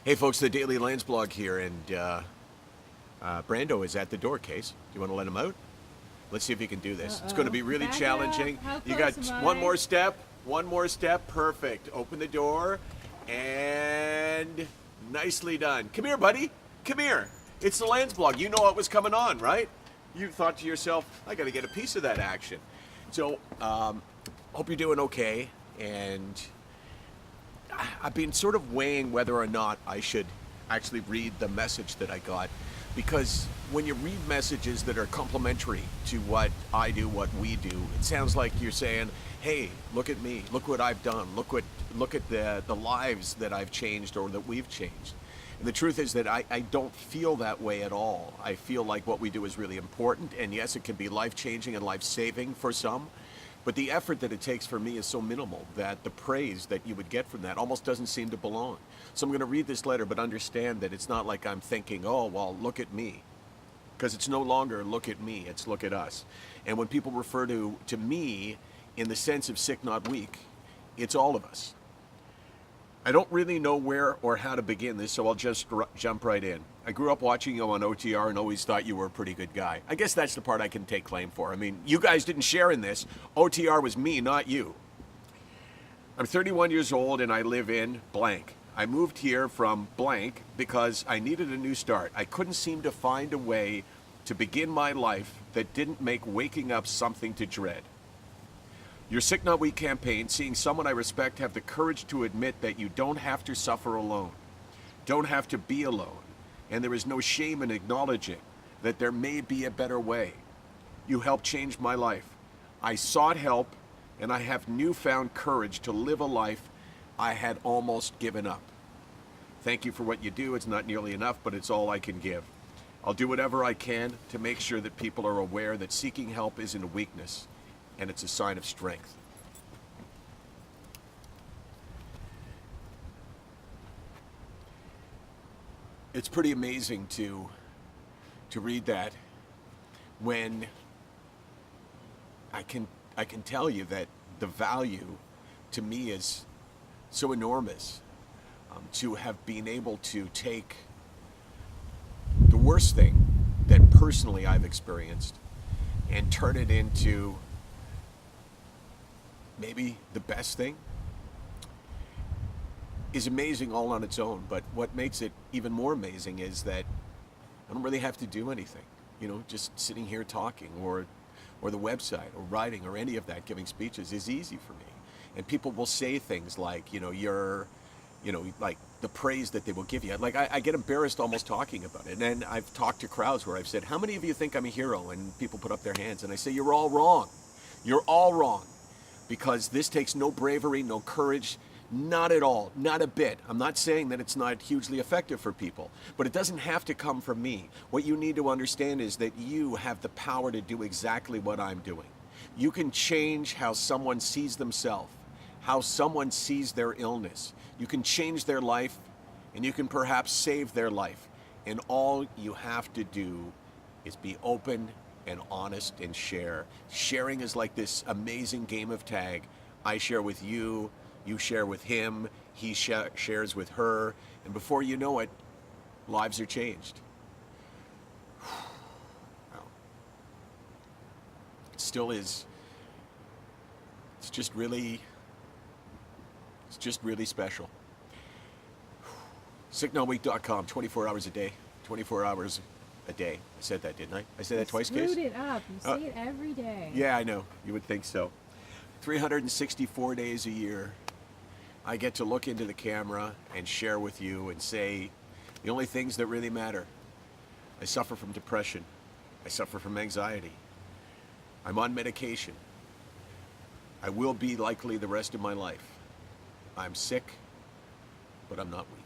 Hey folks, the Daily Landsblog here, and Brando is at the door, Case. Do you want to let him out? Let's see if he can do this. It's going to be really Back challenging. up. How You got close am one I? more step, perfect. Open the door, and nicely done. Come here, buddy. Come here. It's the Landsblog. You know what was coming on, right? You thought to yourself, I got to get a piece of that action. So, hope you're doing okay, and I've been sort of weighing whether or not I should actually read the message that I got, because when you read messages that are complementary to what I do, what we do, it sounds like you're saying, "Hey, look at me. Look what I've done. Look at the lives that I've changed or that we've changed." And the truth is that I don't feel that way at all. I feel like what we do is really important, and yes, it can be life-changing and life-saving for some. But the effort that it takes for me is so minimal that the praise that you would get from that almost doesn't seem to belong. So I'm going to read this letter, but understand that it's not like I'm thinking, oh, well, look at me. Because it's no longer look at me, it's look at us. And when people refer to me in the sense of SickNotWeak, it's all of us. I don't really know where or how to begin this, so I'll just jump right in. I grew up watching you on OTR and always thought you were a pretty good guy. I guess that's the part I can take claim for. I mean, you guys didn't share in this. OTR was me, not you. I'm 31 years old and I live in blank. I moved here from blank because I needed a new start. I couldn't seem to find a way to begin my life that didn't make waking up something to dread. Your SickNotWeak campaign, seeing someone I respect have the courage to admit that you don't have to suffer alone, don't have to be alone, and there is no shame in acknowledging that there may be a better way. You helped change my life. I sought help, and I have newfound courage to live a life I had almost given up. Thank you for what you do. It's not nearly enough, but it's all I can give. I'll do whatever I can to make sure that people are aware that seeking help isn't a weakness, and it's a sign of strength. It's pretty amazing to read that when I can tell you that the value to me is so enormous, to have been able to take the worst thing that personally I've experienced and turn it into maybe the best thing is amazing all on its own. But what makes it even more amazing is that I don't really have to do anything. You know, just sitting here talking or the website or writing or any of that, giving speeches is easy for me. And people will say things like, like the praise that they will give you. Like I get embarrassed almost talking about it. And then I've talked to crowds where I've said, how many of you think I'm a hero? And people put up their hands and I say, you're all wrong. You're all wrong. Because this takes no bravery, no courage, not at all, not a bit. I'm not saying that it's not hugely effective for people, but it doesn't have to come from me. What you need to understand is that you have the power to do exactly what I'm doing. You can change how someone sees themselves, how someone sees their illness. You can change their life, and you can perhaps save their life. And all you have to do is be open and honest and share. Sharing is like this amazing game of tag. I share with you, you share with him, he shares with her, and before you know it, lives are changed. Well, it still is. It's just really special. SickNotWeak.com, 24 hours a day, 24 hours a day. I said that, didn't I? I said that twice, Case? Screwed it up. You say it every day. Yeah, I know. You would think so. 364 days a year, I get to look into the camera and share with you and say the only things that really matter. I suffer from depression. I suffer from anxiety. I'm on medication. I will be likely the rest of my life. I'm sick, but I'm not weak.